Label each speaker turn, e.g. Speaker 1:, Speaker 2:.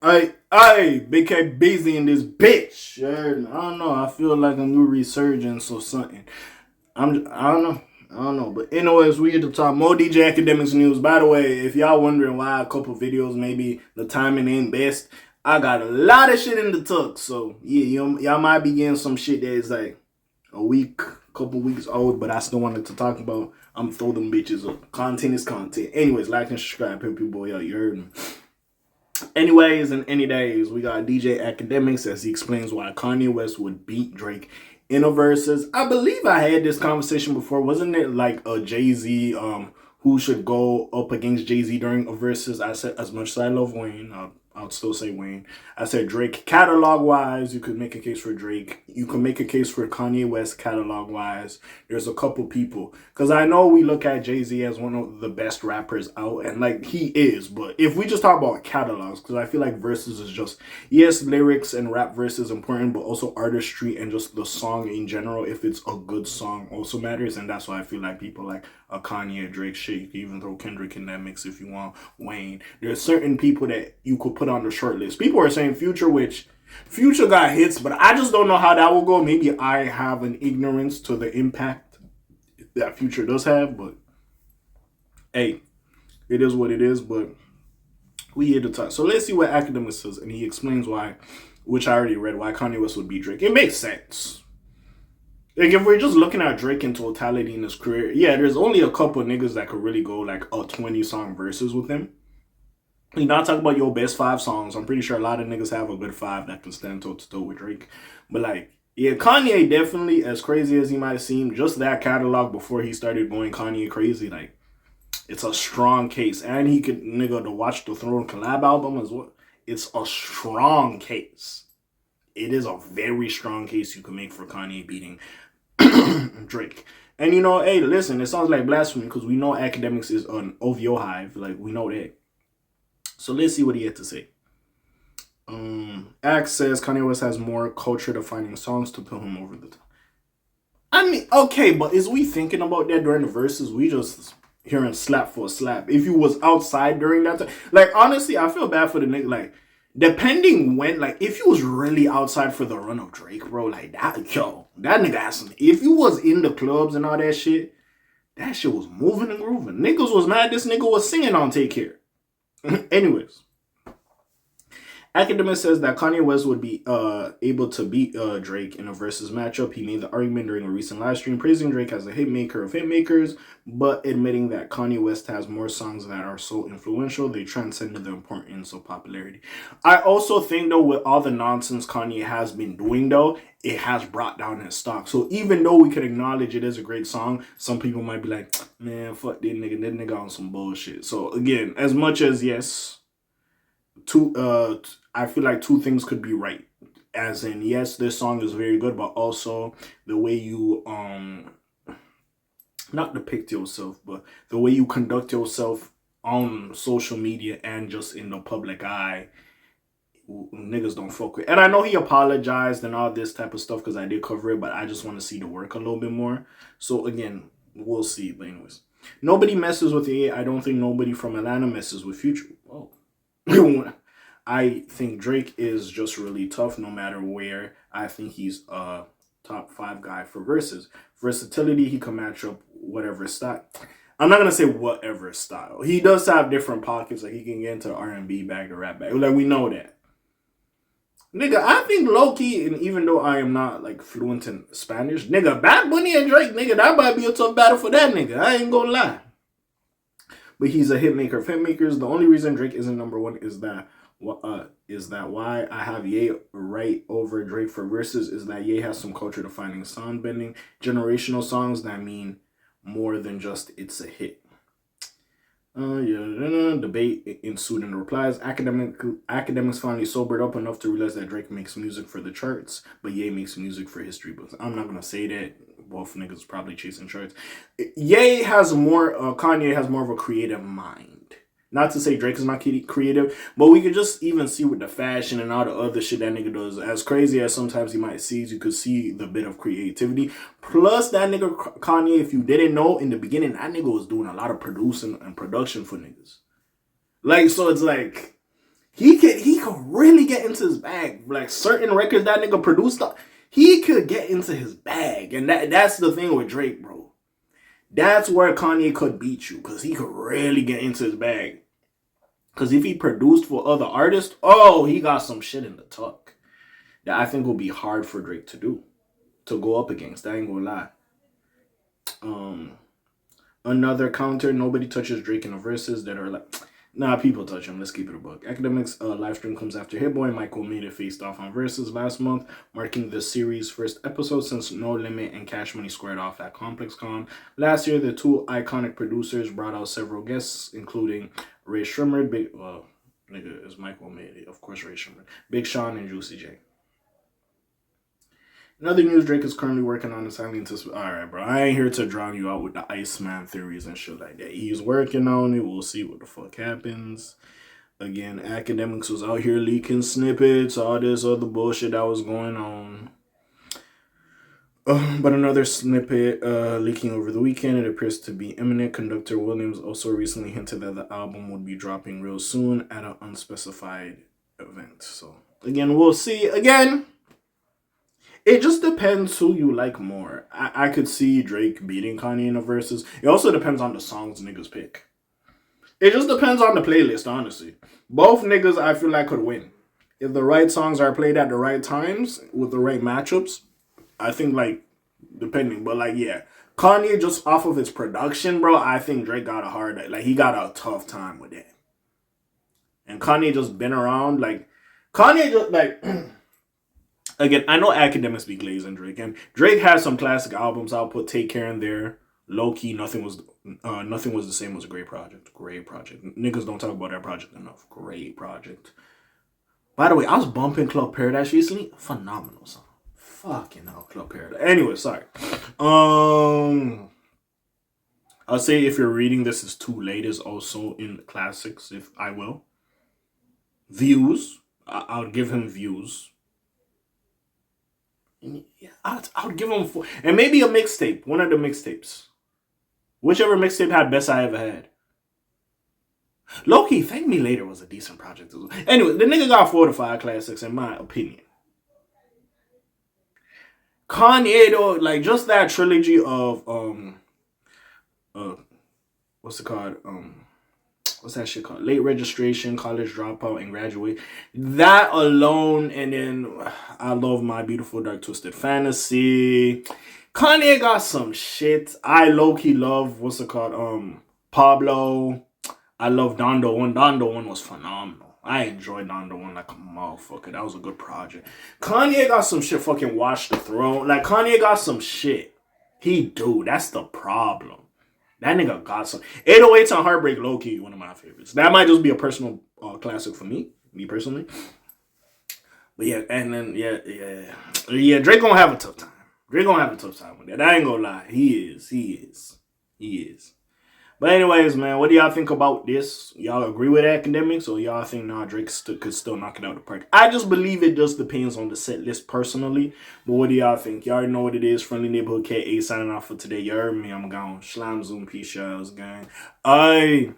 Speaker 1: Big K busy in this bitch. Sure, I don't know. I feel like a new resurgence or something. I don't know. I don't know. But anyways, we get to talk more DJ Academics news. By the way, if y'all wondering why a couple videos maybe the timing ain't best, I got a lot of shit in the tuck. So yeah, y'all might be getting some shit that is like a week, couple weeks old, but I still wanted to talk about. I'm throw them bitches up. Content is content. Anyways, like and subscribe. Help your boy out. You heard me. Anyways, in any days, we got DJ Academics as he explains why Kanye West would beat Drake in a versus. I believe I had this conversation before. Wasn't it like a Jay-Z who should go up against Jay-Z during a versus? I said as much as I love Wayne, I'll still say Wayne. I said Drake catalog wise, you could make a case for Drake. You can make a case for Kanye West catalog wise. There's a couple people because I know we look at Jay-Z as one of the best rappers out, and like he is. But if we just talk about catalogs, because I feel like verses is just yes, lyrics and rap verses important, but also artistry and just the song in general. If it's a good song, also matters, and that's why I feel like people like a Kanye, Drake, shit. You can even throw Kendrick in that mix if you want. Wayne. There's certain people that you could put on the short list. People are saying Future, which Future got hits, but I just don't know how that will go. Maybe I have an ignorance to the impact that Future does have, but hey, it is what it is. But we here to talk. So let's see what Akademiks says, and he explains why, which I already read, why Kanye West would beat Drake. It makes sense. Like, if we're just looking at Drake in totality in his career, yeah, there's only a couple niggas that could really go like a 20-song verses with him. You know, I talk about your best 5 songs. I'm pretty sure a lot of niggas have a good 5 that can stand toe to toe with Drake. But like, yeah, Kanye definitely, as crazy as he might have seemed, just that catalog before he started going Kanye crazy, like, it's a strong case. And he could, nigga, the Watch the Throne collab album as well. It's a strong case. It is a very strong case you can make for Kanye beating Drake. And you know, hey, listen, it sounds like blasphemy because we know Akademiks is an OVO hive. Like, we know that. So let's see what he had to say. Axe says Kanye West has more culture-defining songs to put him over the top. I mean, okay, but is we thinking about that during the verses? We just hearing slap for a slap. If you was outside during that time, like, honestly, I feel bad for the nigga. Like, depending when, like, if you was really outside for the run of Drake, bro, like, that, yo, that nigga has some. If you was in the clubs and all that shit was moving and grooving. Niggas was mad this nigga was singing on Take Care. Anyways, Academics says that Kanye West would be able to beat Drake in a versus matchup. He made the argument during a recent live stream, praising Drake as a hitmaker of hitmakers, but admitting that Kanye West has more songs that are so influential they transcend the importance of popularity. I also think, though, with all the nonsense Kanye has been doing, though, it has brought down his stock. So even though we could acknowledge it is a great song, some people might be like, man, fuck that nigga on some bullshit. So again, as much as yes, I feel like 2 things could be right. As in, yes, this song is very good, but also the way you not depict yourself, but the way you conduct yourself on social media and just in the public eye, niggas don't fuck with. And I know he apologized and all this type of stuff because I did cover it, but I just want to see the work a little bit more. So again, we'll see. But anyways, nobody messes with Ye. I don't think nobody from Atlanta messes with Future. Whoa. I think Drake is just really tough no matter where. I think he's a top 5 guy for verses. Versatility, he can match up whatever style. I'm not going to say whatever style. He does have different pockets. Like, he can get into R&B bag to rap bag. Like, we know that. Nigga, I think low-key, and even though I am not, like, fluent in Spanish, nigga, Bad Bunny and Drake, nigga, that might be a tough battle for that nigga. I ain't gonna lie. But he's a hitmaker of hitmakers. The only reason Drake isn't number 1 is that why I have Ye right over Drake for verses is that Ye has some culture-defining sound bending, generational songs that mean more than just it's a hit. Debate ensued in the replies. Academics finally sobered up enough to realize that Drake makes music for the charts, but Ye makes music for history books. I'm not gonna say that. Both niggas probably chasing charts. Ye has more. Kanye has more of a creative mind. Not to say Drake is not creative, but we could just even see with the fashion and all the other shit that nigga does. As crazy as sometimes he might see, you could see the bit of creativity. Plus, that nigga Kanye, if you didn't know, in the beginning, that nigga was doing a lot of producing and production for niggas. Like, so it's like, He could really get into his bag. Like certain records that nigga produced, he could get into his bag, and that's the thing with Drake, bro. That's where Kanye could beat you, because he could really get into his bag. Because if he produced for other artists, oh, he got some shit in the tuck that I think will be hard for Drake to do, to go up against. I ain't gonna lie. Another counter, nobody touches Drake in the verses that are like, nah, people touch him. Let's keep it a buck. Akademiks live stream comes after Hit Boy and Michael made it faced off on Verzuz last month, marking the series' first episode since No Limit and Cash Money squared off at Complex Con. Last year, the two iconic producers brought out several guests, including Ray Shrimmer, nigga, is Michael made it. Of course, Ray Shrimmer, Big Sean, and Juicy J. In other news, Drake is currently working on his highly anticipated. Alright, bro. I ain't here to drown you out with the Iceman theories and shit like that. He's working on it. We'll see what the fuck happens. Again, Akademiks was out here leaking snippets, all this other bullshit that was going on. But another snippet leaking over the weekend, it appears to be imminent. Conductor Williams also recently hinted that the album would be dropping real soon at an unspecified event. So, again, we'll see. Again, it just depends who you like more. I could see Drake beating Kanye in the verses. It also depends on the songs niggas pick. It just depends on the playlist, honestly. Both niggas, I feel like, could win. If the right songs are played at the right times with the right matchups, I think, like, depending. But, like, yeah. Kanye, just off of his production, bro, I think Drake got he got a tough time with that. And Kanye just been around, like, Kanye just, like... Again, I know Akademiks be glazing Drake, and Drake has some classic albums. I'll put Take Care in there. Low key, nothing was the same. Was a great project. Great project. Niggas don't talk about that project enough. Great project. By the way, I was bumping Club Paradise recently. Phenomenal song. Fucking hell, Club Paradise. Anyway, sorry. I'll say if you're reading this is too late is also in classics. If I will. Views. I'll give him Views. Yeah, I'll give him four. And maybe a mixtape. One of the mixtapes. Whichever mixtape had Best I Ever Had. Low-key, Thank Me Later was a decent project as well. Anyway, the nigga got 4 to 5 classics in my opinion. Kanye, though, like, just that trilogy of, what's it called? What's that shit called? Late Registration, College Dropout, and Graduate. That alone, and then I Love My Beautiful Dark Twisted Fantasy. Kanye got some shit. I low-key love, what's it called? Pablo. I love Dondo 1. Dondo 1 was phenomenal. I enjoyed Dondo 1 like a motherfucker. That was a good project. Kanye got some shit, fucking Watch the Throne. Like, Kanye got some shit. He do. That's the problem. That nigga got some. 808s and Heartbreak, low-key, one of my favorites. That might just be a personal classic for me personally. But yeah, and then, yeah, Drake gonna have a tough time. Drake gonna have a tough time with that. I ain't gonna lie. He is. But anyways, man, what do y'all think about this? Y'all agree with Akademiks, or y'all think, nah, Drake could still knock it out of the park? I just believe it just depends on the set list personally. But what do y'all think? Y'all already know what it is. Friendly Neighborhood K.A. signing off for today. You heard me. I'm gone. Slam Zoom. Peace, y'all, gang. Aye.